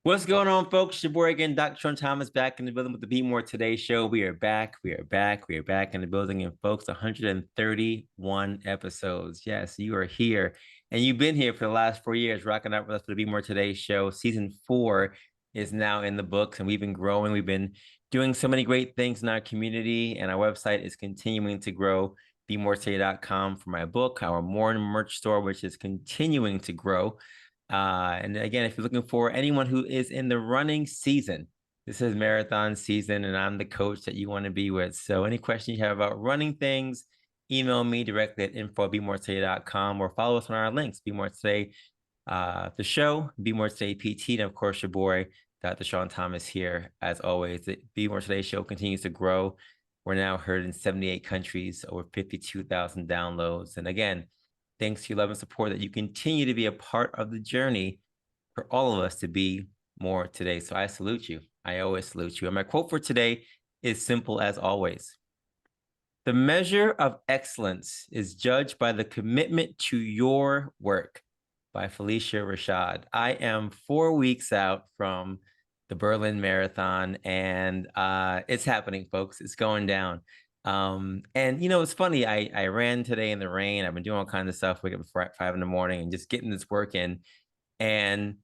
What's going on, folks? Your boy again, Dr. Sean Thomas, back in the building with the Be More Today show. We are back. We are back. We are back in the building. And folks, 131 episodes. Yes, you are here. And you've been here for the last 4 years, rocking out with us for the Be More Today show. Season 4 is now in the books, and we've been growing. We've been doing so many great things in our community, and our website is continuing to grow. BeMoreToday.com for my book, our More merch store, which is continuing to grow. And again, if you're looking for anyone who is in the running season, this is marathon season, and I'm the coach that you want to be with. So any questions you have about running things, email me directly at info@BeMoreToday.com or follow us on our links, Be More Today, the show, Be More Today PT, and of course, your boy, Dr. Sean Thomas here. As always, the Be More Today show continues to grow. We're now heard in 78 countries, over 52,000 downloads. And again, thanks to your love and support that you continue to be a part of the journey for all of us to be more today. So I salute you. I always salute you. And my quote for today is simple as always. The measure of excellence is judged by the commitment to your work, by Felicia Rashad. I am 4 weeks out from the Berlin Marathon, and it's happening, folks. It's going down. And it's funny. I ran today in the rain. I've been doing all kinds of stuff, wake up at 5 in the morning and just getting this work in. And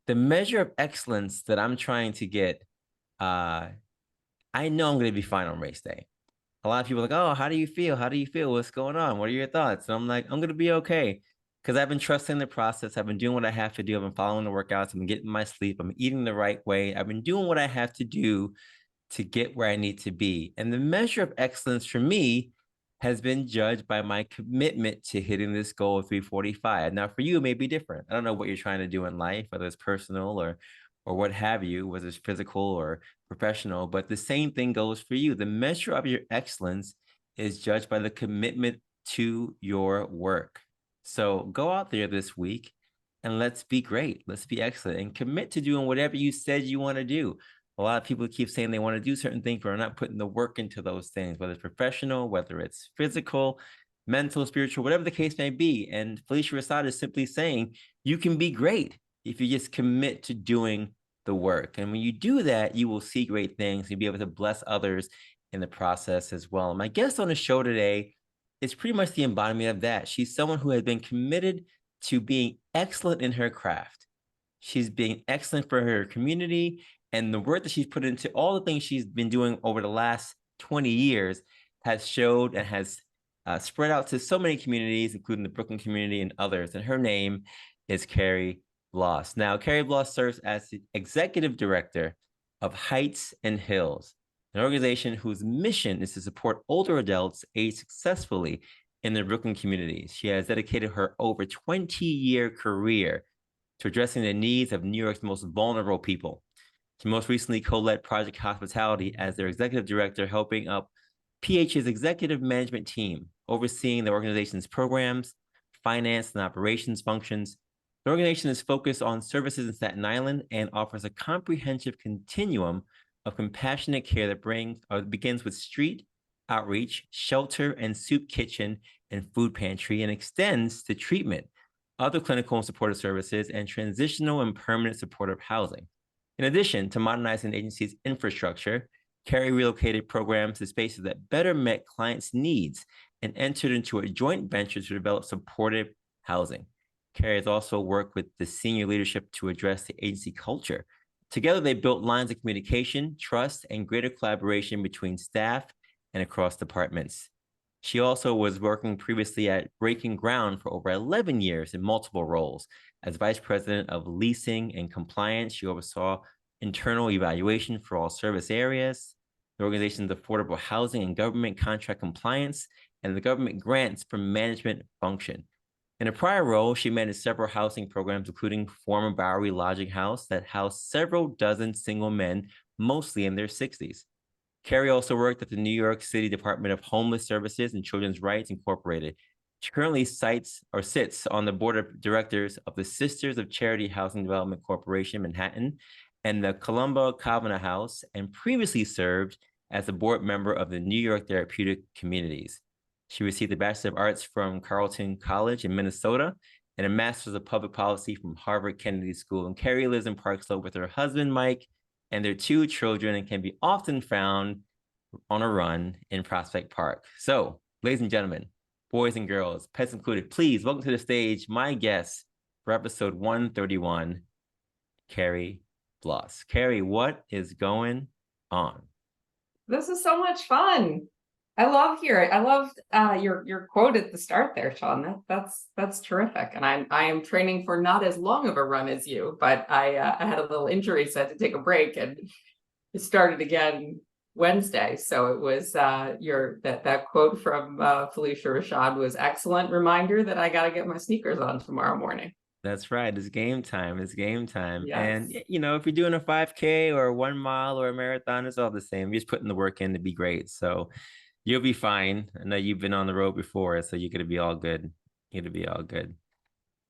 the measure of excellence that I'm trying to get, I know I'm going to be fine on race day. A lot of people are like, oh, how do you feel? How do you feel? What's going on? What are your thoughts? And I'm like, I'm going to be okay. Because I've been trusting the process. I've been doing what I have to do. I've been following the workouts. I've been getting my sleep. I'm eating the right way. I've been doing what I have to do to get where I need to be. And the measure of excellence for me has been judged by my commitment to hitting this goal of 345. Now, for you, it may be different. I don't know what you're trying to do in life, whether it's personal or what have you, whether it's physical or professional, but the same thing goes for you. The measure of your excellence is judged by the commitment to your work. So go out there this week and let's be great. Let's be excellent and commit to doing whatever you said you want to do. A lot of people keep saying they want to do certain things, but are not putting the work into those things, whether it's professional, whether it's physical, mental, spiritual, whatever the case may be. And Felicia Rashad is simply saying you can be great if you just commit to doing the work. And when you do that, you will see great things. You'll be able to bless others in the process as well. And my guest on the show today is pretty much the embodiment of that. She's someone who has been committed to being excellent in her craft. She's being excellent for her community, and the work that she's put into all the things she's been doing over the last 20 years has showed and has spread out to so many communities, including the Brooklyn community and others. And her name is Carrie Bloss. Now, Carrie Bloss serves as the executive director of Heights and Hills, an organization whose mission is to support older adults age successfully in the Brooklyn communities. She has dedicated her over 20-year career to addressing the needs of New York's most vulnerable people. She most recently co-led Project Hospitality as their executive director, helping up PH's executive management team, overseeing the organization's programs, finance, and operations functions. The organization is focused on services in Staten Island and offers a comprehensive continuum of compassionate care that begins with street outreach, shelter and soup kitchen, and food pantry, and extends to treatment, other clinical and supportive services, and transitional and permanent supportive housing. In addition to modernizing the agency's infrastructure, Carrie relocated programs to spaces that better met clients' needs and entered into a joint venture to develop supportive housing. Carrie has also worked with the senior leadership to address the agency culture. Together, they built lines of communication, trust, and greater collaboration between staff and across departments. She also was working previously at Breaking Ground for over 11 years in multiple roles. As Vice President of Leasing and Compliance, she oversaw internal evaluation for all service areas, the organization's affordable housing and government contract compliance, and the government grants for management function. In a prior role, she managed several housing programs, including former Bowery Lodging House that housed several dozen single men, mostly in their 60s. Carrie also worked at the New York City Department of Homeless Services and Children's Rights Incorporated. She currently sits on the board of directors of the Sisters of Charity Housing Development Corporation, Manhattan, and the Columba Kavanagh House, and previously served as a board member of the New York Therapeutic Communities. She received a Bachelor of Arts from Carleton College in Minnesota and a master's of public policy from Harvard Kennedy School. And Carrie lives in Park Slope with her husband, Mike, and their 2 children, and can be often found on a run in Prospect Park. So, ladies and gentlemen, boys and girls, pets included, please welcome to the stage my guest for episode 131, Carrie Bloss. Carrie, what is going on? This is so much fun. I love hearing. I loved your quote at the start there, Sean. That's terrific. And I am training for not as long of a run as you, but I had a little injury, so I had to take a break, and it started again Wednesday. So it was that quote from Felicia Rashad was excellent reminder that I got to get my sneakers on tomorrow morning. That's right. It's game time. It's game time. Yes. And, if you're doing a 5K or a 1 mile or a marathon, it's all the same. You're just putting the work in to be great. So you'll be fine. I know you've been on the road before, so you're going to be all good. You're going to be all good.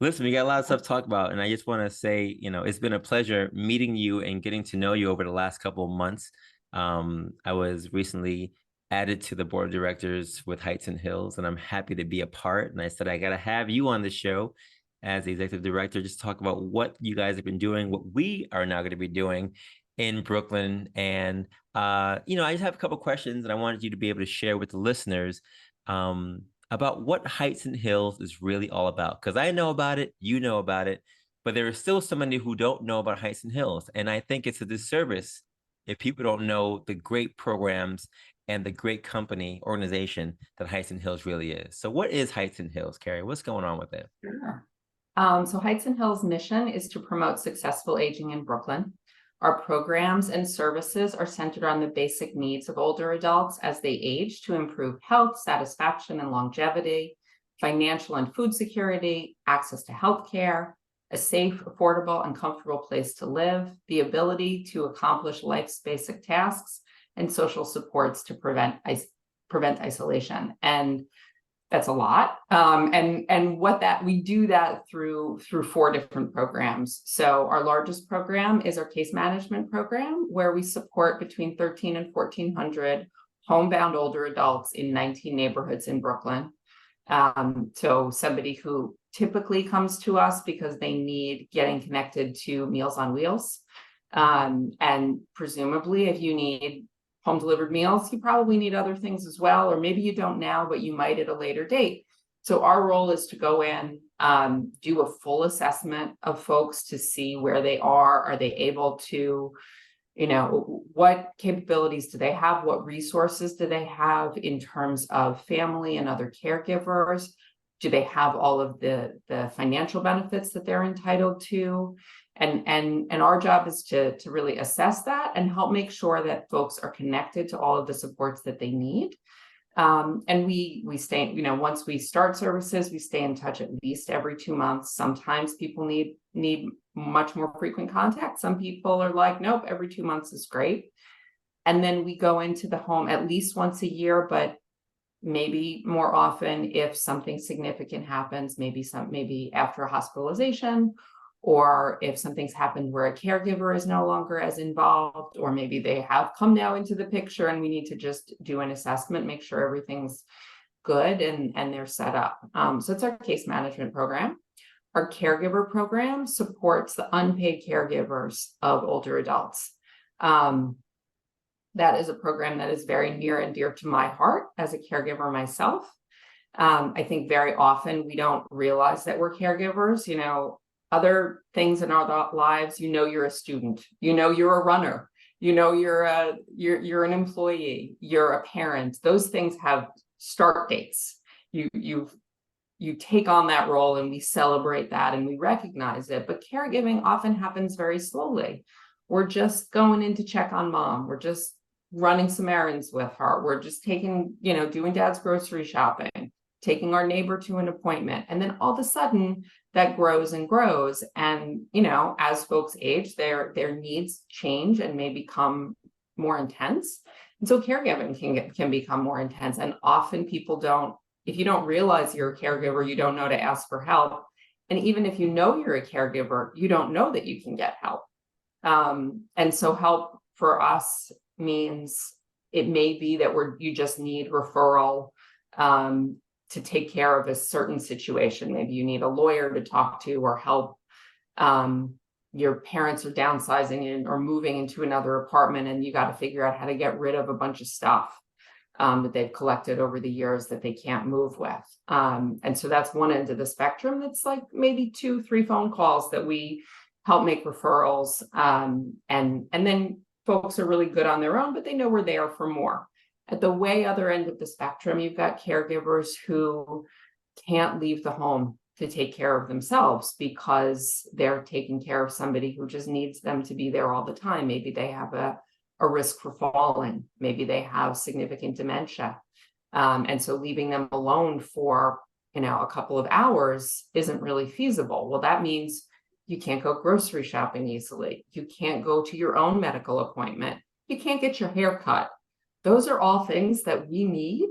Listen, we got a lot of stuff to talk about. And I just want to say, it's been a pleasure meeting you and getting to know you over the last couple of months. I was recently added to the board of directors with Heights and Hills, and I'm happy to be a part. And I said, I got to have you on the show as the executive director, just talk about what you guys have been doing, what we are now going to be doing in Brooklyn. And, I just have a couple of questions, and I wanted you to be able to share with the listeners about what Heights and Hills is really all about. Because I know about it, you know about it, but there is still somebody who don't know about Heights and Hills. And I think it's a disservice if people don't know the great programs and the great company organization that Heights and Hills really is. So what is Heights and Hills, Carrie? What's going on with it? Sure. So Heights and Hills' mission is to promote successful aging in Brooklyn. Our programs and services are centered on the basic needs of older adults as they age to improve health, satisfaction, and longevity, financial and food security, access to healthcare, a safe, affordable, and comfortable place to live, the ability to accomplish life's basic tasks, and social supports to prevent isolation. And that's a lot. And what that we do that through 4 different programs. So our largest program is our case management program, where we support between 1,300 and 1,400 homebound older adults in 19 neighborhoods in Brooklyn. So somebody who typically comes to us because they need getting connected to Meals on Wheels. And presumably if you need home delivered meals, you probably need other things as well, or maybe you don't now, but you might at a later date. So our role is to go in, do a full assessment of folks to see where they are. Are they able to, what capabilities do they have? What resources do they have in terms of family and other caregivers? Do they have all of the financial benefits that they're entitled to? And our job is to really assess that and help make sure that folks are connected to all of the supports that they need. And we stay, once we start services, we stay in touch at least every 2 months. Sometimes people need much more frequent contact. Some people are like, nope, every 2 months is great. And then we go into the home at least once a year, but maybe more often if something significant happens, maybe after a hospitalization, or if something's happened where a caregiver is no longer as involved, or maybe they have come now into the picture and we need to just do an assessment, make sure everything's good and they're set up. So it's our case management program. Our caregiver program supports the unpaid caregivers of older adults. That is a program that is very near and dear to my heart as a caregiver myself. I think very often we don't realize that we're caregivers, other things in our lives, you're a student, you're a runner, you're an employee, you're a parent. Those things have start dates. You take on that role and we celebrate that and we recognize it. But caregiving often happens very slowly. We're just going in to check on mom. We're just running some errands with her. We're just doing dad's grocery shopping, taking our neighbor to an appointment. And then all of a sudden that grows and grows. And, as folks age, their needs change and may become more intense. And so caregiving can become more intense. And often people if you don't realize you're a caregiver, you don't know to ask for help. And even if you know you're a caregiver, you don't know that you can get help. And so help for us means it may be that you just need referral to take care of a certain situation. Maybe you need a lawyer to talk to or help. Your parents are downsizing or moving into another apartment, and you got to figure out how to get rid of a bunch of stuff that they've collected over the years that they can't move with. And so that's one end of the spectrum. That's like maybe 2-3 phone calls that we help make referrals. And then folks are really good on their own, but they know we're there for more. At the way other end of the spectrum, you've got caregivers who can't leave the home to take care of themselves because they're taking care of somebody who just needs them to be there all the time. Maybe they have a risk for falling. Maybe they have significant dementia. And so leaving them alone for, a couple of hours isn't really feasible. Well, that means you can't go grocery shopping easily. You can't go to your own medical appointment. You can't get your hair cut. Those are all things that we need,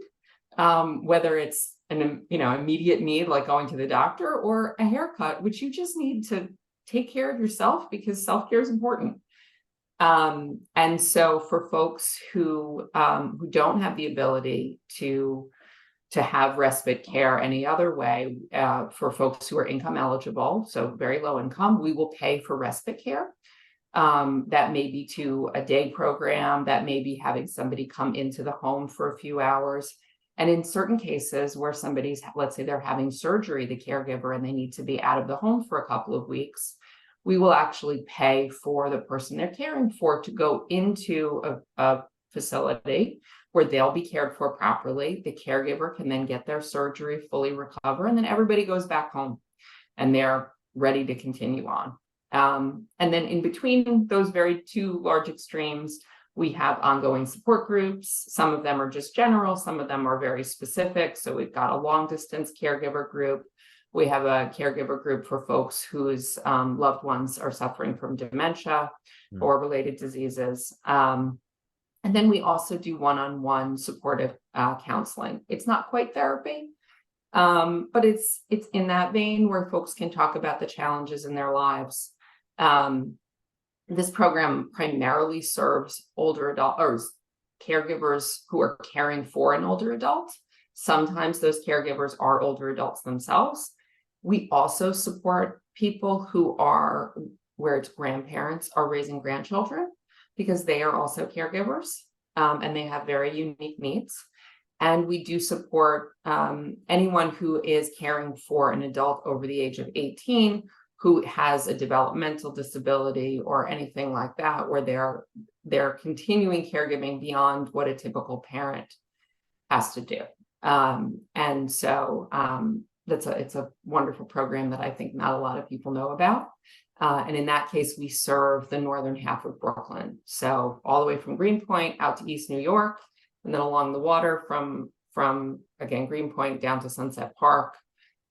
whether it's an immediate need like going to the doctor or a haircut, which you just need to take care of yourself because self-care is important. And so for folks who don't have the ability to have respite care any other way, for folks who are income eligible, so very low income, we will pay for respite care. That may be to a day program, that may be having somebody come into the home for a few hours. And in certain cases where somebody's, let's say they're having surgery, the caregiver, and they need to be out of the home for a couple of weeks, we will actually pay for the person they're caring for to go into a facility where they'll be cared for properly. The caregiver can then get their surgery, fully recover, and then everybody goes back home and they're ready to continue on. And then in between those very two large extremes, we have ongoing support groups. Some of them are just general, some of them are very specific. So we've got a long distance caregiver group. We have a caregiver group for folks whose loved ones are suffering from dementia or related diseases. And then we also do one-on-one supportive counseling. It's not quite therapy, but it's in that vein where folks can talk about the challenges in their lives. This program primarily serves older adult or caregivers who are caring for an older adult. Sometimes those caregivers are older adults themselves. We also support people who are where it's grandparents are raising grandchildren because they are also caregivers, and they have very unique needs. And we do support anyone who is caring for an adult over the age of 18 who has a developmental disability or anything like that, where they're continuing caregiving beyond what a typical parent has to do. And so it's a wonderful program that I think not a lot of people know about. And in that case, we serve the northern half of Brooklyn. So all the way from Greenpoint out to East New York, and then along the water from again, Greenpoint down to Sunset Park,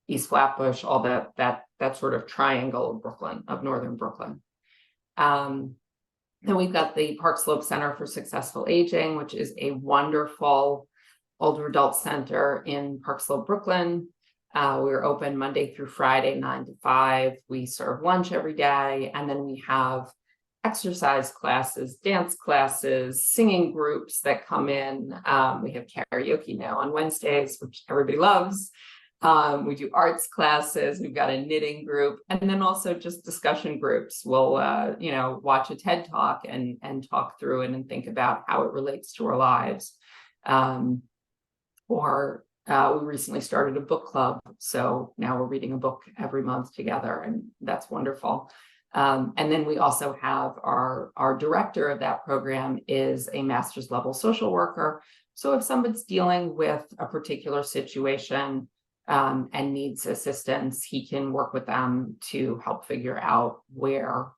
East Flatbush, all that sort of triangle of Brooklyn, of northern Brooklyn. Then we've got the Park Slope Center for Successful Aging, which is a wonderful older adult center in Park Slope, Brooklyn. We're open Monday through Friday, 9 to 5. We serve lunch every day. And then we have exercise classes, dance classes, singing groups that come in. We have karaoke now on Wednesdays, which everybody loves. We do arts classes. We've got a knitting group, and then also just discussion groups. We'll, watch a TED Talk and talk through it and think about how it relates to our lives. We recently started a book club. So now we're reading a book every month together, and that's wonderful. And then we also have our director of that program is a master's level social worker. So if somebody's dealing with a particular situation and needs assistance, he can work with them to help figure out where,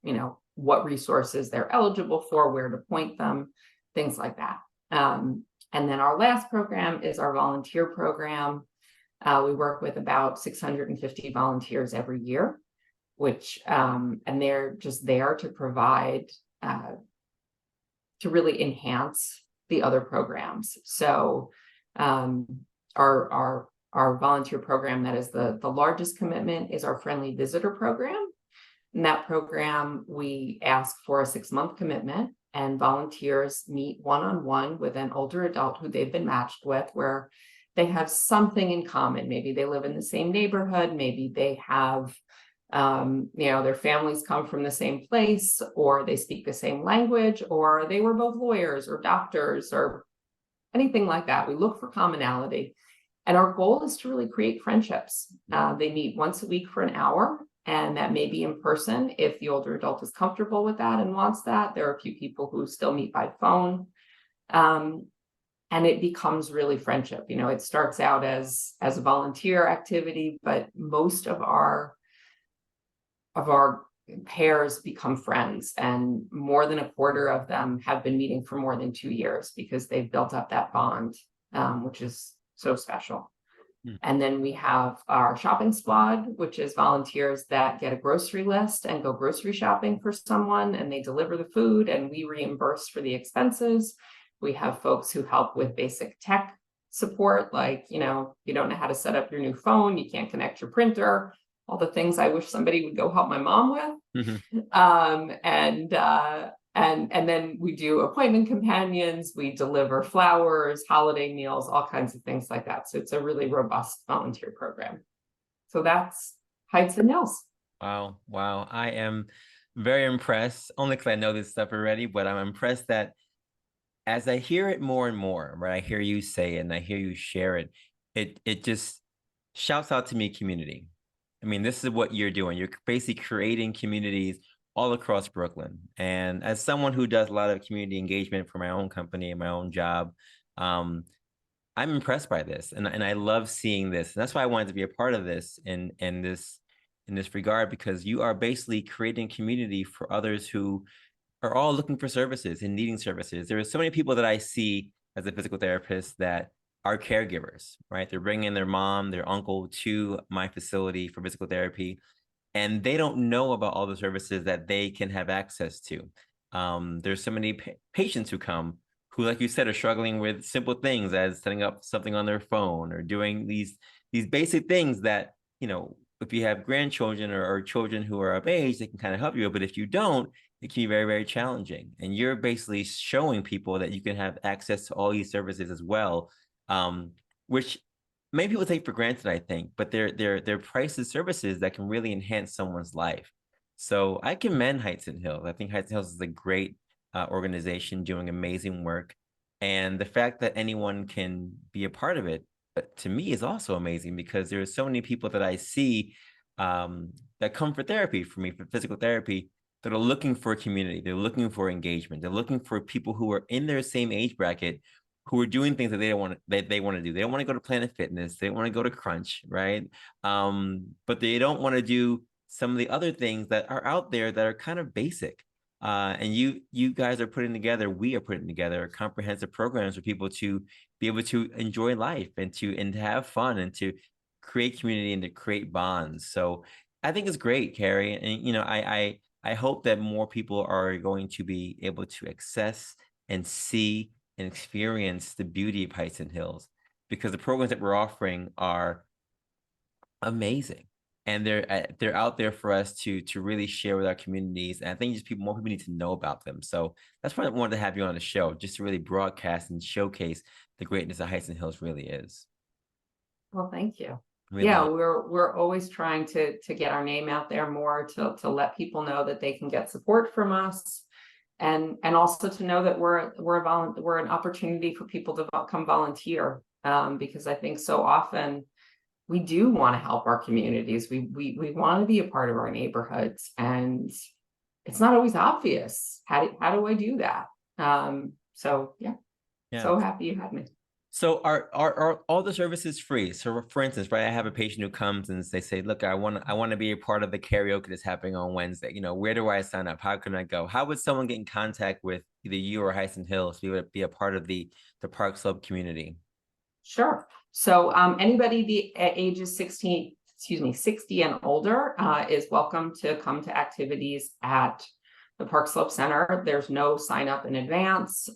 what resources they're eligible for, where to point them, things like that. And then our last program is our volunteer program. We work with about 650 volunteers every year, which, and they're just there to provide, to really enhance the other programs. So our volunteer program that is the largest commitment is our Friendly Visitor program. In that program, we ask for a 6-month commitment, and volunteers meet one-on-one with an older adult who they've been matched with, where they have something in common. Maybe they live in the same neighborhood, maybe they have their families come from the same place, or they speak the same language, or they were both lawyers or doctors or anything like that. We look for commonality. And our goal is to really create friendships. They meet once a week for an hour, and that may be in person if the older adult is comfortable with that and wants that. There are a few people who still meet by phone. And it becomes really friendship. It starts out as a volunteer activity, but most of our pairs become friends, and more than a quarter of them have been meeting for more than 2 years because they've built up that bond, which is so special. And then we have our shopping squad, which is volunteers that get a grocery list and go grocery shopping for someone, and they deliver the food and we reimburse for the expenses. We have folks who help with basic tech support, like, you don't know how to set up your new phone, you can't connect your printer, all the things I wish somebody would go help my mom with. And then we do appointment companions, we deliver flowers, holiday meals, all kinds of things like that. So it's a really robust volunteer program. So that's Heights and Hills. Wow. I am very impressed, only because I know this stuff already, but I'm impressed that as I hear it more and more, right, I hear you say it and I hear you share it, it just shouts out to me community. I mean, this is what you're doing. You're basically creating communities all across Brooklyn. And as someone who does a lot of community engagement for my own company and my own job, I'm impressed by this, and I love seeing this. And that's why I wanted to be a part of this in this regard, because you are basically creating community for others who are all looking for services and needing services. There are so many people that I see as a physical therapist that are caregivers, right? They're bringing their mom, their uncle to my facility for physical therapy, and they don't know about all the services that they can have access to. There's so many patients who come who, like you said, are struggling with simple things as setting up something on their phone or doing these basic things that, if you have grandchildren or children who are of age, they can kind of help you. But if you don't, it can be very, very challenging. And you're basically showing people that you can have access to all these services as well, which many people take for granted, I think, but they're prices services that can really enhance someone's life. So I commend Heights and Hills. I think Heights and Hills is a great organization doing amazing work. And the fact that anyone can be a part of it, to me, is also amazing, because there are so many people that I see that come for therapy for me, for physical therapy, that are looking for a community. They're looking for engagement. They're looking for people who are in their same age bracket, who are doing things that they want to do. They don't want to go to Planet Fitness. They don't want to go to Crunch, right? But they don't want to do some of the other things that are out there that are kind of basic. And you guys are putting together, we are putting together comprehensive programs for people to be able to enjoy life and to have fun and to create community and to create bonds. So I think it's great, Carrie. And I hope that more people are going to be able to access and see and experience the beauty of Heights and Hills, because the programs that we're offering are amazing, and they're out there for us to really share with our communities. And I think just more people need to know about them. So that's why I wanted to have you on the show, just to really broadcast and showcase the greatness of Heights and Hills really is. Well, thank you. Really. Yeah, we're always trying to get our name out there more, to let people know that they can get support from us, and also to know that we're an opportunity for people to come volunteer, because I think so often we do want to help our communities. We want to be a part of our neighborhoods, and it's not always obvious. How do I do that? So yeah. So happy you had me. So are all the services free? So for instance, right, I have a patient who comes and they say, look, I want to be a part of the karaoke that's happening on Wednesday. Where do I sign up? How can I go? How would someone get in contact with either you or Heights and Hills to be a part of the Park Slope community? Sure. So anybody ages 60 and older is welcome to come to activities at the Park Slope Center. There's no sign up in advance.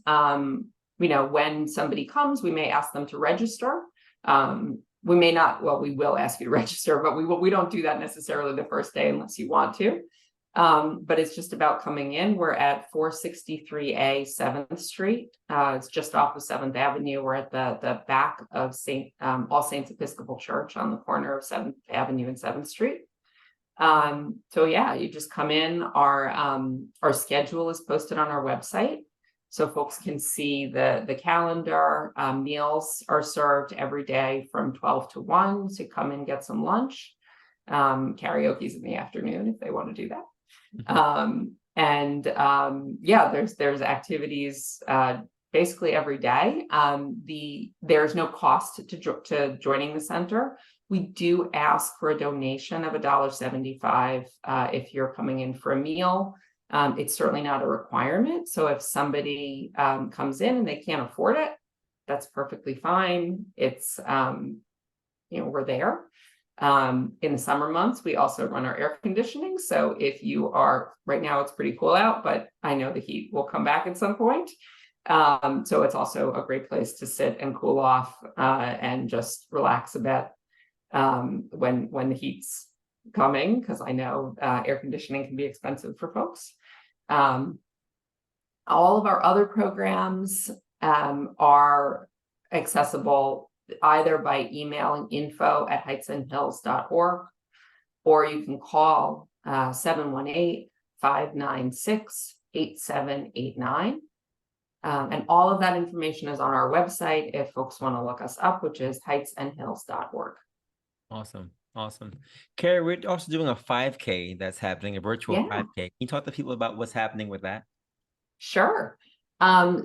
When somebody comes, we may ask them to register. We may not, well, we will ask you to register, but we don't do that necessarily the first day unless you want to. But it's just about coming in. We're at 463A 7th Street. It's just off of 7th Avenue. We're at the back of All Saints Episcopal Church on the corner of 7th Avenue and 7th Street. So yeah, you just come in. Our schedule is posted on our website, so folks can see the calendar. Meals are served every day from 12 to 1, so come and get some lunch. Karaoke's in the afternoon if they want to do that. Yeah, there's activities basically every day. There's no cost to joining the center. We do ask for a donation of $1.75 if you're coming in for a meal. It's certainly not a requirement. So if somebody comes in and they can't afford it, that's perfectly fine. It's we're there. In the summer months, we also run our air conditioning. So if you are, right now it's pretty cool out, but I know the heat will come back at some point. So it's also a great place to sit and cool off and just relax a bit when the heat's coming, because I know air conditioning can be expensive for folks. All of our other programs are accessible either by emailing info@heightsandhills.org, or you can call 718-596-8789. And all of that information is on our website if folks want to look us up, which is heightsandhills.org. Awesome. Awesome. Carrie, we're also doing a 5K that's happening, a virtual 5K. Can you talk to people about what's happening with that? Sure.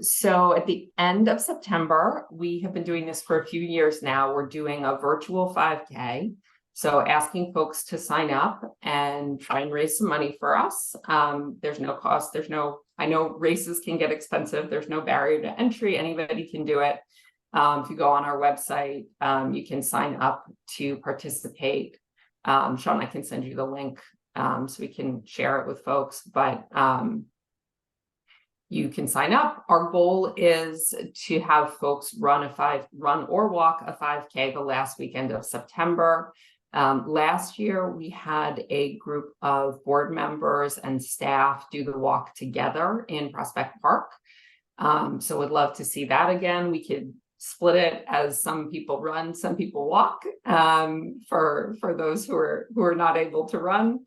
So at the end of September, we have been doing this for a few years now. We're doing a virtual 5K. So asking folks to sign up and try and raise some money for us. There's no cost. I know races can get expensive. There's no barrier to entry. Anybody can do it. If you go on our website, you can sign up to participate. Sean, I can send you the link so we can share it with folks, but you can sign up. Our goal is to have folks run or walk a 5K the last weekend of September. Last year, we had a group of board members and staff do the walk together in Prospect Park. So we'd love to see that again. We could split it as some people run, some people walk, for those who are not able to run.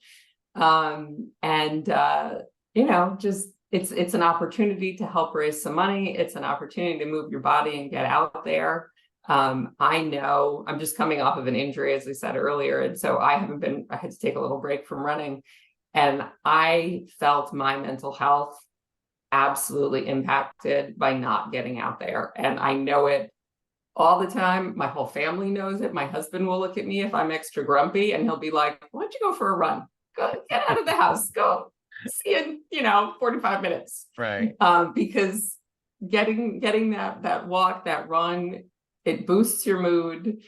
Just it's an opportunity to help raise some money. It's an opportunity to move your body and get out there. I know I'm just coming off of an injury, as I said earlier, and so I had to take a little break from running, and I felt my mental health absolutely impacted by not getting out there. And I know it all the time. My whole family knows it. My husband will look at me if I'm extra grumpy and he'll be like, why don't you go for a run? Go get out of the house, go see you in 45 minutes. Right. Because getting that walk, that run, it boosts your mood.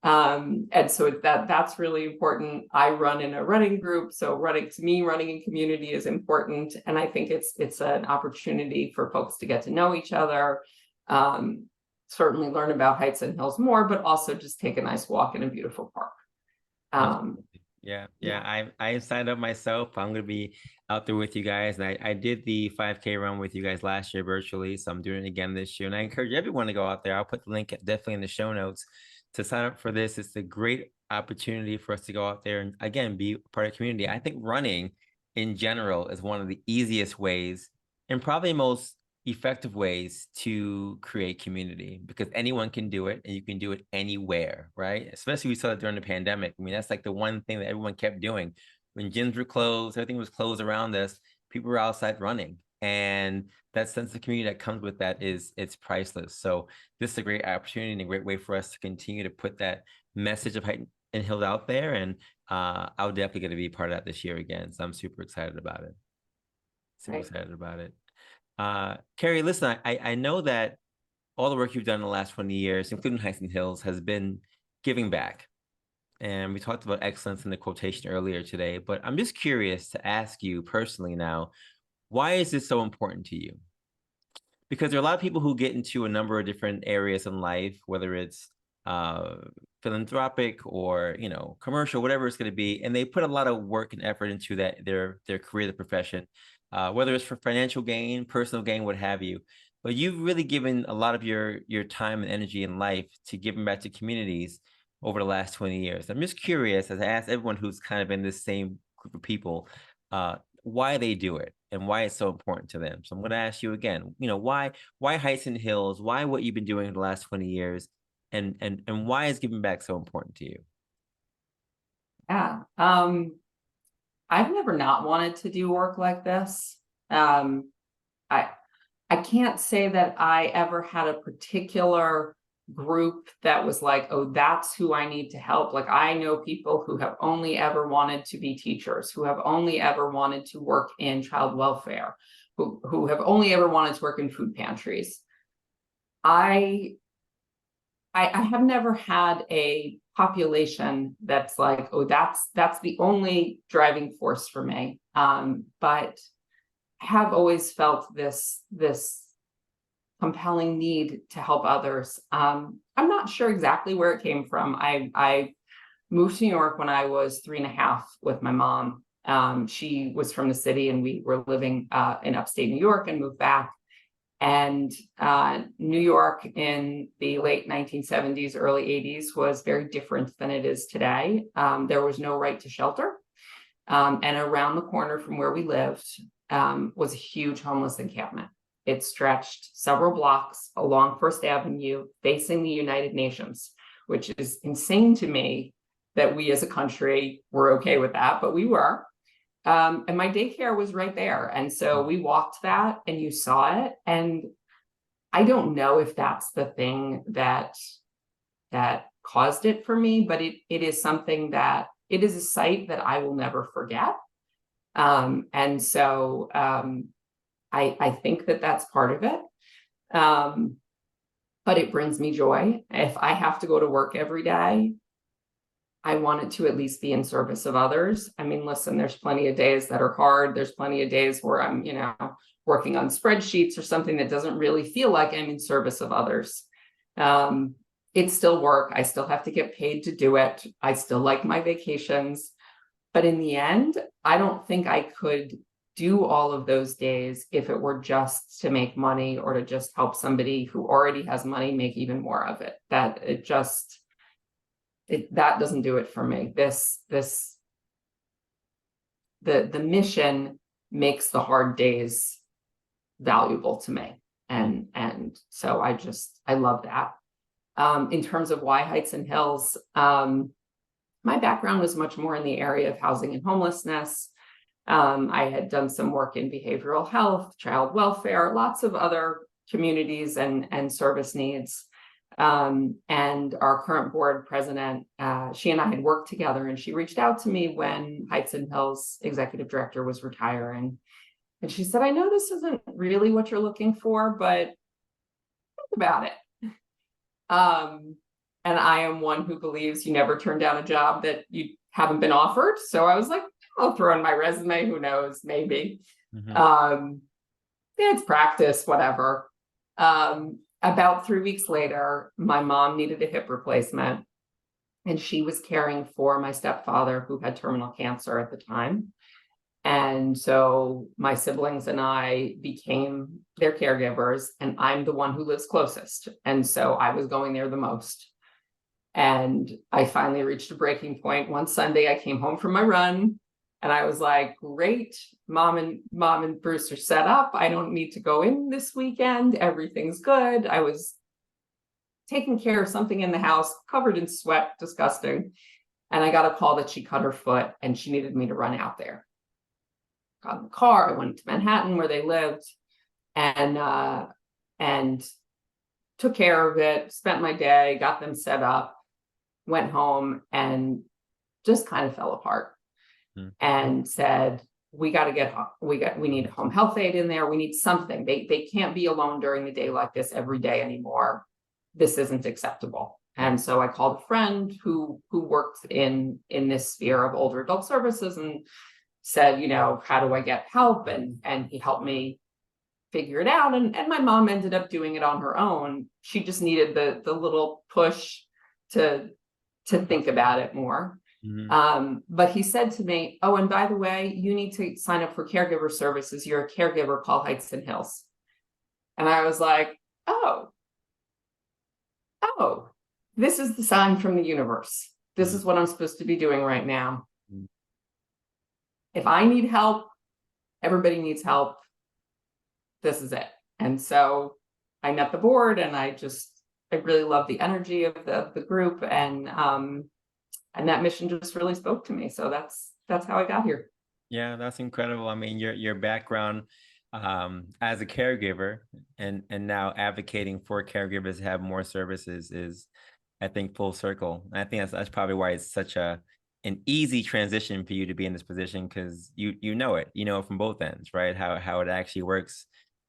And so that's really important. I run in a running group, so running in community is important. And I think it's an opportunity for folks to get to know each other, certainly learn about Heights and Hills more, but also just take a nice walk in a beautiful park. Yeah. I signed up myself. I'm going to be out there with you guys. And I did the 5K run with you guys last year virtually. So I'm doing it again this year. And I encourage everyone to go out there. I'll put the link definitely in the show notes to sign up for this. It's a great opportunity for us to go out there and, again, be part of the community. I think running in general is one of the easiest ways and probably most effective ways to create community, because anyone can do it and you can do it anywhere, right? Especially we saw it during the pandemic. I mean, that's like the one thing that everyone kept doing. When gyms were closed, everything was closed around us, people were outside running. And that sense of community that comes with that it's priceless. So this is a great opportunity and a great way for us to continue to put that message of Height and Hills out there. And I'll definitely get to be part of that this year again. So I'm super excited about it. Excited about it. Carrie, listen, I know that all the work you've done in the last 20 years, including Heights and Hills, has been giving back. And we talked about excellence in the quotation earlier today, but I'm just curious to ask you personally now, why is this so important to you? Because there are a lot of people who get into a number of different areas in life, whether it's uh, philanthropic or commercial, whatever it's going to be, and they put a lot of work and effort into their career, the profession, whether it's for financial gain, personal gain, what have you. But you've really given a lot of your time and energy in life to giving back to communities over the last 20 years. I'm just curious, as I ask everyone who's kind of in this same group of people, why they do it and why it's so important to them. So I'm going to ask you again, why Heights and Hills? Why what you've been doing in the last 20 years? And why is giving back so important to you? Yeah. I've never not wanted to do work like this. I I can't say that I ever had a particular group that was like, oh, that's who I need to help. Like, I know people who have only ever wanted to be teachers, who have only ever wanted to work in child welfare, who have only ever wanted to work in food pantries. I I have never had a population that's like, oh, that's the only driving force for me. But I have always felt this compelling need to help others. I'm not sure exactly where it came from. I moved to New York when I was 3.5 with my mom. She was from the city, and we were living in upstate New York, and moved back. And New York in the late 1970s, early 80s was very different than it is today. There was no right to shelter. And around the corner from where we lived was a huge homeless encampment. It stretched several blocks along First Avenue, facing the United Nations, which is insane to me that we as a country were okay with that, but we were. And my daycare was right there. And so we walked that, and you saw it. And I don't know if that's the thing that caused it for me, but it is something that it is a sight that I will never forget. And so I think that that's part of it. But it brings me joy. If I have to go to work every day, I want it to at least be in service of others. I mean, listen, there's plenty of days that are hard. There's plenty of days where I'm, working on spreadsheets or something that doesn't really feel like I'm in service of others. It's still work. I still have to get paid to do it. I still like my vacations. But in the end, I don't think I could do all of those days if it were just to make money or to just help somebody who already has money make even more of it. That doesn't do it for me. The mission makes the hard days valuable to me. And so I love that. In terms of why Heights and Hills, my background was much more in the area of housing and homelessness. I had done some work in behavioral health, child welfare, lots of other communities and service needs. And our current board president, she and I had worked together, and she reached out to me when Heights and Hills executive director was retiring. And she said, I know this isn't really what you're looking for, but think about it. And I am one who believes you never turn down a job that you haven't been offered. So I was like, I'll throw in my resume. Who knows? Maybe. Yeah, it's practice, whatever. About 3 weeks later, my mom needed a hip replacement, and she was caring for my stepfather, who had terminal cancer at the time. And so my siblings and I became their caregivers, and I'm the one who lives closest. And so I was going there the most. And I finally reached a breaking point. One Sunday, I came home from my run, and I was like, great, mom and Bruce are set up. I don't need to go in this weekend. Everything's good. I was taking care of something in the house, covered in sweat, disgusting. And I got a call that she cut her foot, and she needed me to run out there. Got in the car, I went to Manhattan where they lived, and took care of it, spent my day, got them set up, went home, and just kind of fell apart. And said, we need home health aid in there. We need something. They can't be alone during the day like this every day anymore. This isn't acceptable. And so I called a friend who worked in this sphere of older adult services, and said, how do I get help? And he helped me figure it out. And my mom ended up doing it on her own. She just needed the little push to think about it more. But he said to me, oh, and by the way, you need to sign up for caregiver services. You're a caregiver, call Heights and Hills. And I was like, oh, this is the sign from the universe. This is what I'm supposed to be doing right now. If I need help, everybody needs help. This is it. And so I met the board, and I really love the energy of the group, and that mission just really spoke to me. So that's how I got here. Yeah, that's incredible. I mean, your background as a caregiver and now advocating for caregivers to have more services is, I think, full circle. And I think that's probably why it's such an easy transition for you to be in this position, because you know it from both ends, right? How it actually works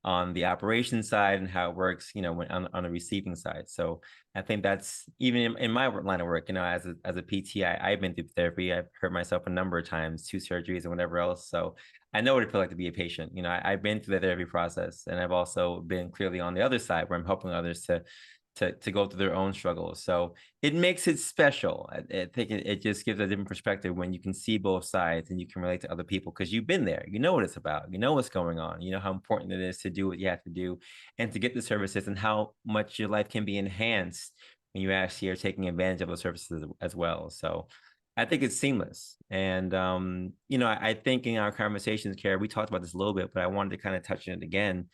on the operations side and how it works, when on the receiving side. So I think that's even in my line of work, as a PT, I've been through therapy. I've hurt myself a number of times, 2 surgeries and whatever else. So I know what it feels like to be a patient. I've been through the therapy process, and I've also been clearly on the other side where I'm helping others to go through their own struggles. So it makes it special. I think it just gives a different perspective when you can see both sides and you can relate to other people, because you've been there. You know what it's about. You know what's going on. You know how important it is to do what you have to do and to get the services, and how much your life can be enhanced when you actually are taking advantage of those services as well. So I think it's seamless. And, I think in our conversations, Carrie, we talked about this a little bit, but I wanted to kind of touch on it again.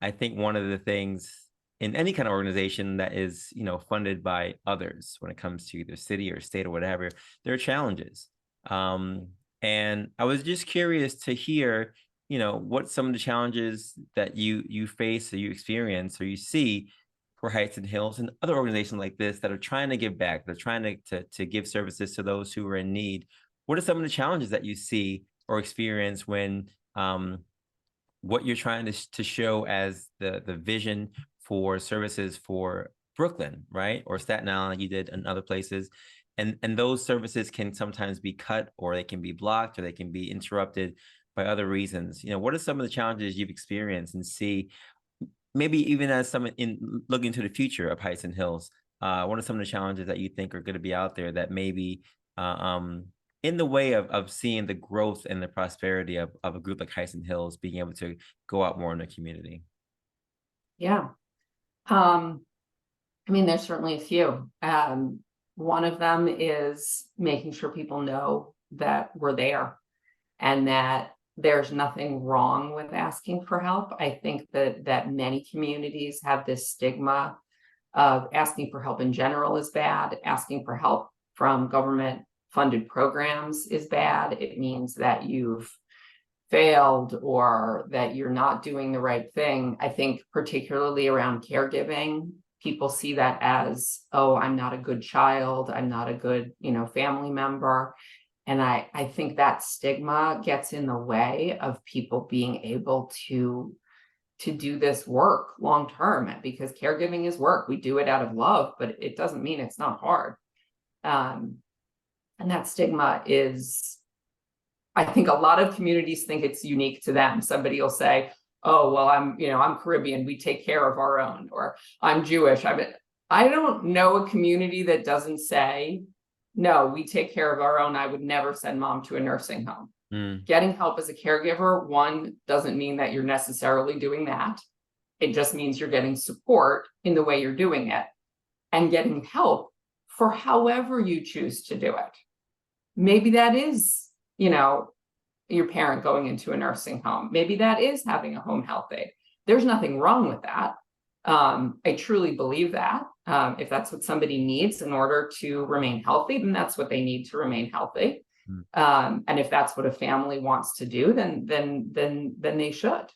I think one of the things in any kind of organization that is, funded by others, when it comes to either city or state or whatever, there are challenges. And I was just curious to hear, what some of the challenges that you face or you experience or you see for Heights and Hills and other organizations like this that are trying to give back, they're trying to give services to those who are in need. What are some of the challenges that you see or experience when what you're trying to show as the vision for services for Brooklyn, right? Or Staten Island, like you did in other places. And those services can sometimes be cut, or they can be blocked, or they can be interrupted by other reasons. What are some of the challenges you've experienced and see, maybe even as someone in looking to the future of Heights and Hills? What are some of the challenges that you think are going to be out there that maybe in the way of seeing the growth and the prosperity of a group like Heights and Hills being able to go out more in the community? Yeah. There's certainly a few. One of them is making sure people know that we're there and that there's nothing wrong with asking for help. I think that many communities have this stigma of asking for help in general is bad. Asking for help from government funded programs is bad. It means that you've failed or that you're not doing the right thing. I think particularly around caregiving, people see that as, oh, I'm not a good child. I'm not a good, family member. And I think that stigma gets in the way of people being able to do this work long term, because caregiving is work. We do it out of love, but it doesn't mean it's not hard. And that stigma is, I think a lot of communities think it's unique to them. Somebody will say, oh, well, I'm Caribbean, we take care of our own, or I'm Jewish. I don't know a community that doesn't say, no, we take care of our own. I would never send mom to a nursing home. Getting help as a caregiver, one, doesn't mean that you're necessarily doing that. It just means you're getting support in the way you're doing it, and getting help for however you choose to do it. Maybe that is, your parent going into a nursing home. Maybe that is having a home health aide. There's nothing wrong with that. I truly believe that. If that's what somebody needs in order to remain healthy, then that's what they need to remain healthy. And if that's what a family wants to do, then they should.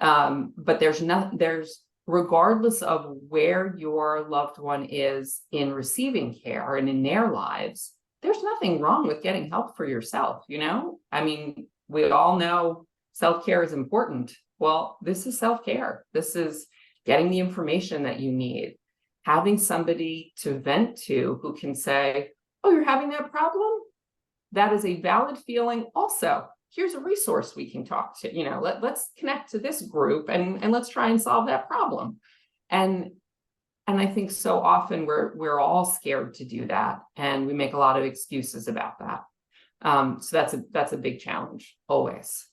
But there's regardless of where your loved one is in receiving care and in their lives, there's nothing wrong with getting help for yourself. We all know self-care is important. Well, this is self-care. This is getting the information that you need, having somebody to vent to who can say, oh, you're having that problem? That is a valid feeling. Also, here's a resource we can talk to, let's connect to this group and let's try and solve that problem. And And I think so often we're all scared to do that, and we make a lot of excuses about that. So that's a big challenge always.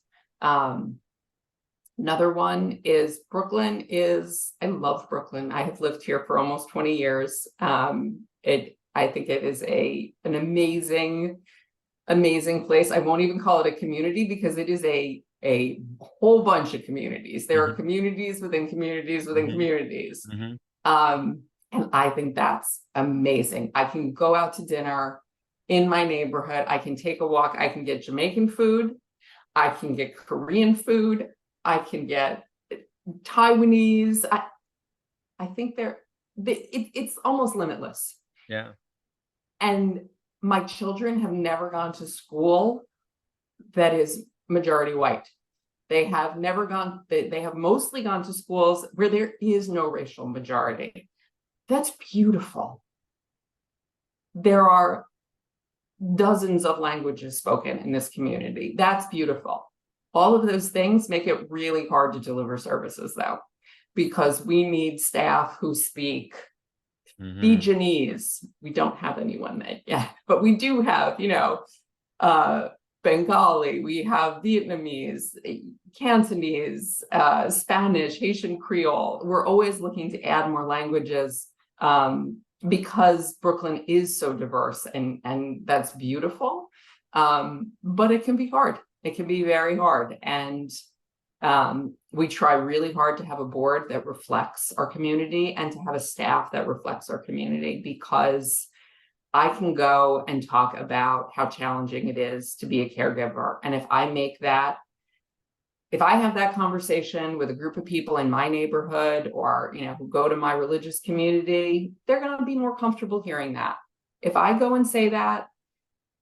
Another one is Brooklyn is, I love Brooklyn. I have lived here for almost 20 years. I think it is an amazing, amazing place. I won't even call it a community because it is a whole bunch of communities. There are communities within communities within communities. And I think that's amazing. I can go out to dinner in my neighborhood. I can take a walk. I can get Jamaican food. I can get Korean food. I can get Taiwanese. I think it's almost limitless. Yeah. And my children have never gone to school that is majority white. They have never gone, they have mostly gone to schools where there is no racial majority. That's beautiful. There are dozens of languages spoken in this community. That's beautiful. All of those things make it really hard to deliver services, though, because we need staff who speak Fijianese. We don't have anyone that yet, but we do have, Bengali, we have Vietnamese, Cantonese, Spanish, Haitian Creole. We're always looking to add more languages because Brooklyn is so diverse, and that's beautiful. But it can be hard. It can be very hard. And we try really hard to have a board that reflects our community and to have a staff that reflects our community, because I can go and talk about how challenging it is to be a caregiver. And if I have that conversation with a group of people in my neighborhood, or, who go to my religious community, they're going to be more comfortable hearing that. If I go and say that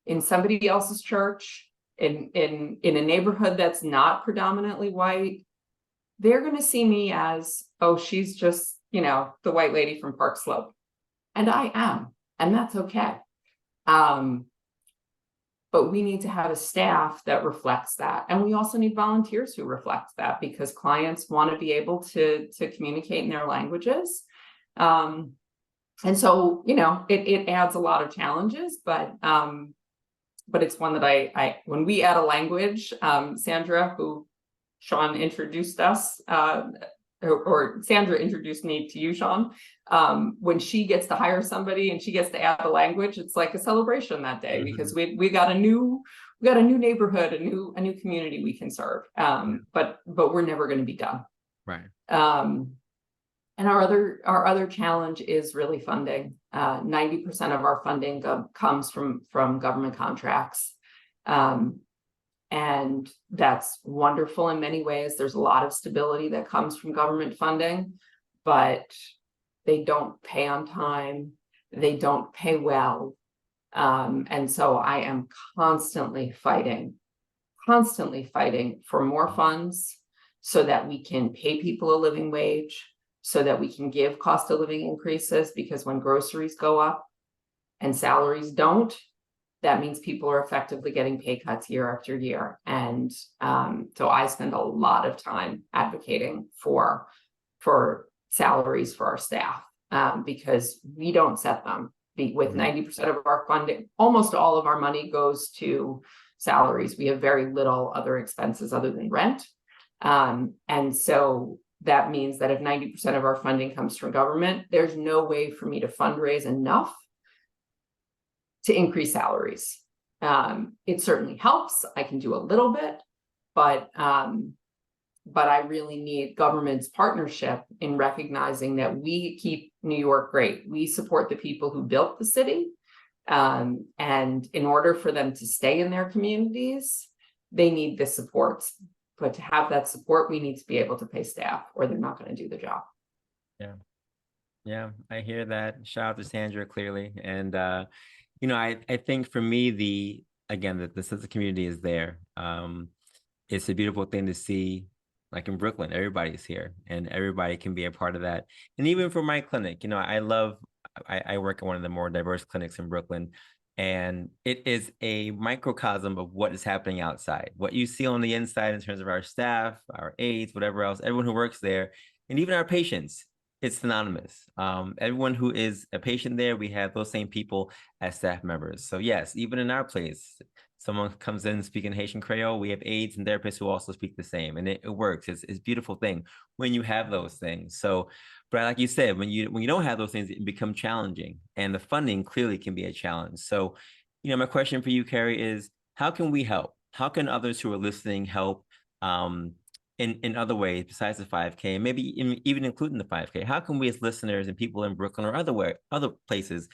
in somebody else's church, in a neighborhood that's not predominantly white, they're going to see me as, oh, she's just, the white lady from Park Slope. And I am. And that's okay. But we need to have a staff that reflects that. And we also need volunteers who reflect that, because clients want to be able to communicate in their languages. And so, it adds a lot of challenges, but it's one that when we add a language, Sandra, who Sean introduced us, or Sandra introduced me to you, Sean. When she gets to hire somebody and she gets to add the language, it's like a celebration that day, because we got a new neighborhood, a new community we can serve. But we're never going to be done. Right. And our other challenge is really funding. 90% of our funding comes from government contracts. And that's wonderful in many ways. There's a lot of stability that comes from government funding, but they don't pay on time. They don't pay well. And so I am constantly fighting for more funds so that we can pay people a living wage, so that we can give cost of living increases, because when groceries go up and salaries don't, that means people are effectively getting pay cuts year after year. And so I spend a lot of time advocating for salaries for our staff, because we don't set them. With 90% of our funding, almost all of our money goes to salaries. We have very little other expenses other than rent. And so that means that if 90% of our funding comes from government, there's no way for me to fundraise enough to increase salaries. It certainly helps. I can do a little bit, but I really need government's partnership in recognizing that we keep New York great. We support the people who built the city. And in order for them to stay in their communities, they need the support. But to have that support, we need to be able to pay staff, or they're not going to do the job. Yeah. Yeah, I hear that. Shout out to Sandra, clearly. And I think for me, the sense of community is there. It's a beautiful thing to see. Like in Brooklyn, everybody's here and everybody can be a part of that. And even for my clinic, I work at one of the more diverse clinics in Brooklyn, and it is a microcosm of what is happening outside. What you see on the inside in terms of our staff, our aides, whatever else, everyone who works there, and even our patients. it's synonymous. Everyone who is a patient there, we have those same people as staff members. So yes, even in our place, someone comes in speaking Haitian Creole, we have aides and therapists who also speak the same, and it works. It's a beautiful thing when you have those things. So, but like you said, when you don't have those things, it become challenging, and the funding clearly can be a challenge. So, my question for you, Carrie, is how can we help? How can others who are listening help? In other ways besides the 5K, and maybe even including the 5K? How can we as listeners and people in Brooklyn or other places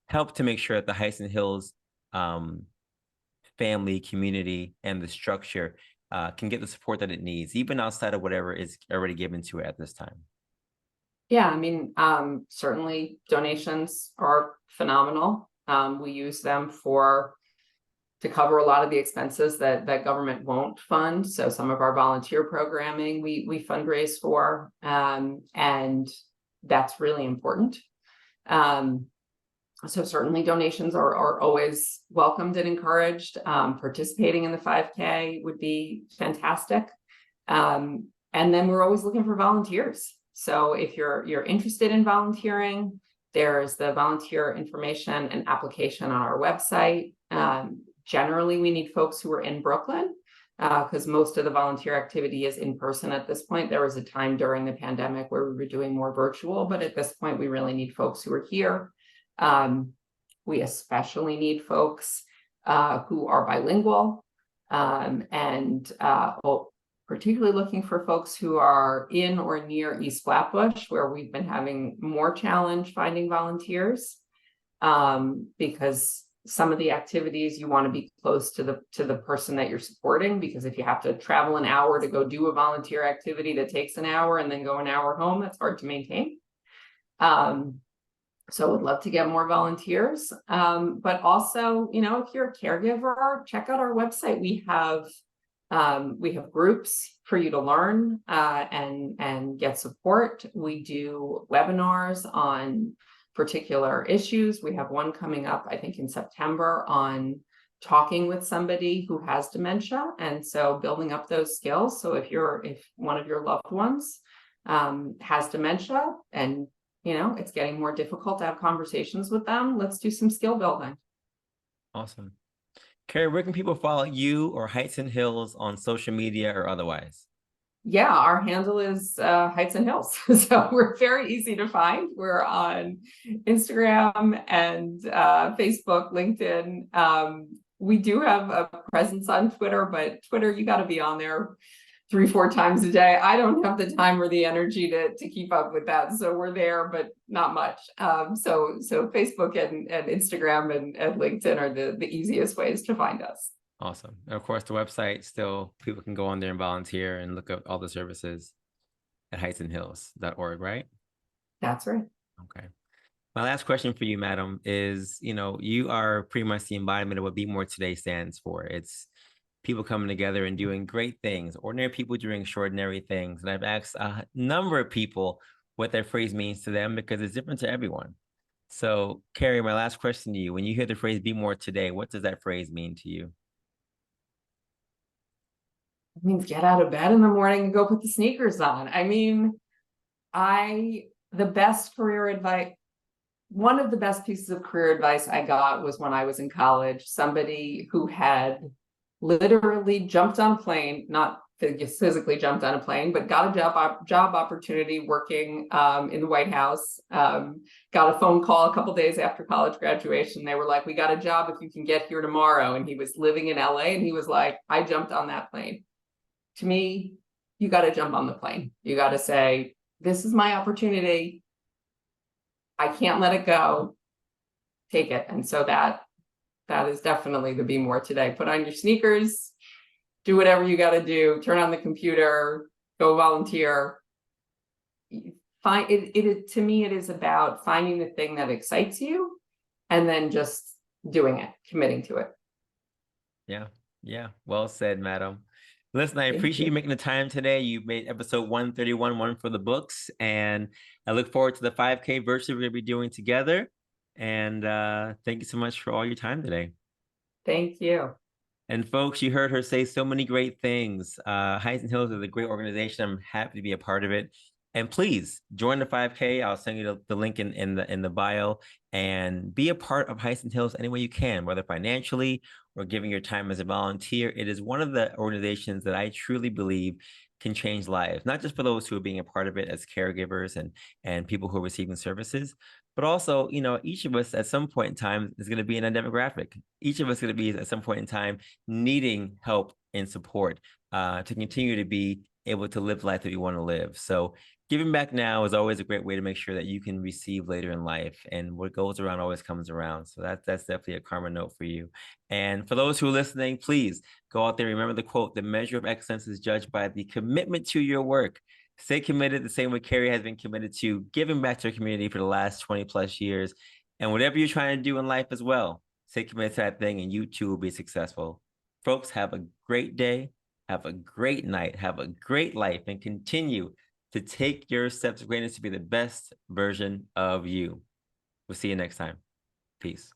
help to make sure that the Heights and Hills family, community, and the structure can get the support that it needs, even outside of whatever is already given to it at this time? Yeah, I mean, certainly donations are phenomenal. We use them to cover a lot of the expenses that government won't fund. So some of our volunteer programming we fundraise for, and that's really important. So certainly donations are always welcomed and encouraged. Participating in the 5K would be fantastic. And then we're always looking for volunteers. So if you're interested in volunteering, there's the volunteer information and application on our website. Generally, we need folks who are in Brooklyn, because most of the volunteer activity is in person at this point. There was a time during the pandemic where we were doing more virtual, but at this point, we really need folks who are here. We especially need folks who are bilingual, and particularly looking for folks who are in or near East Flatbush, where we've been having more challenge finding volunteers, because some of the activities you want to be close to the person that you're supporting, because if you have to travel an hour to go do a volunteer activity that takes an hour and then go an hour home, that's hard to maintain. So would love to get more volunteers. But also, if you're a caregiver, check out our website. We have groups for you to learn and get support. We do webinars on particular issues. We have one coming up, I think, in September on talking with somebody who has dementia, and so building up those skills. So if one of your loved ones has dementia and it's getting more difficult to have conversations with them, let's do some skill building. Awesome. Carrie, where can people follow you or Heights and Hills on social media or otherwise? Yeah, our handle is Heights and Hills. So we're very easy to find. We're on Instagram and Facebook, LinkedIn. We do have a presence on Twitter, but Twitter, you got to be on there 3-4 times a day. I don't have the time or the energy to keep up with that. So we're there, but not much. So Facebook and Instagram and LinkedIn are the easiest ways to find us. Awesome. And of course, the website still, people can go on there and volunteer and look up all the services at heightsandhills.org, right? That's right. Okay. My last question for you, madam, is, you are pretty much the embodiment of what Be More Today stands for. It's people coming together and doing great things, ordinary people doing extraordinary things. And I've asked a number of people what that phrase means to them because it's different to everyone. So, Carrie, my last question to you, when you hear the phrase Be More Today, what does that phrase mean to you? It means get out of bed in the morning and go put the sneakers on. I mean, the best career advice, one of the best pieces of career advice I got was when I was in college. Somebody who had literally jumped on a plane, not physically jumped on a plane, but got a job opportunity working in the White House. Got a phone call a couple days after college graduation. They were like, "We got a job if you can get here tomorrow." And he was living in LA, and he was like, "I jumped on that plane." To me, you got to jump on the plane. You got to say, "This is my opportunity. I can't let it go. Take it." And so that is definitely the Be More Today. Put on your sneakers, do whatever you got to do, turn on the computer, go volunteer. Find it. To me, it is about finding the thing that excites you and then just doing it, committing to it. Yeah. Well said, madam. Listen, I appreciate you making the time today. You made episode 131 one for the books, and I look forward to the 5K virtually we're going to be doing together. And thank you so much for all your time today. Thank you. And folks, you heard her say so many great things. Heights and Hills is a great organization. I'm happy to be a part of it. And please join the 5K. I'll send you the link in the bio, and be a part of Heights Hills any way you can, whether financially or giving your time as a volunteer. It is one of the organizations that I truly believe can change lives, not just for those who are being a part of it as caregivers and people who are receiving services, but also, each of us at some point in time is going to be in a demographic. Each of us is going to be at some point in time needing help and support to continue to be able to live the life that we want to live. So giving back now is always a great way to make sure that you can receive later in life. And what goes around always comes around. So that's definitely a karma note for you. And for those who are listening, please go out there. Remember the quote: "The measure of excellence is judged by the commitment to your work." Stay committed the same way Carrie has been committed to giving back to her community for the last 20 plus years. And whatever you're trying to do in life as well, stay committed to that thing, and you too will be successful. Folks, have a great day. Have a great night. Have a great life, and continue to take your steps of greatness to be the best version of you. We'll see you next time. Peace.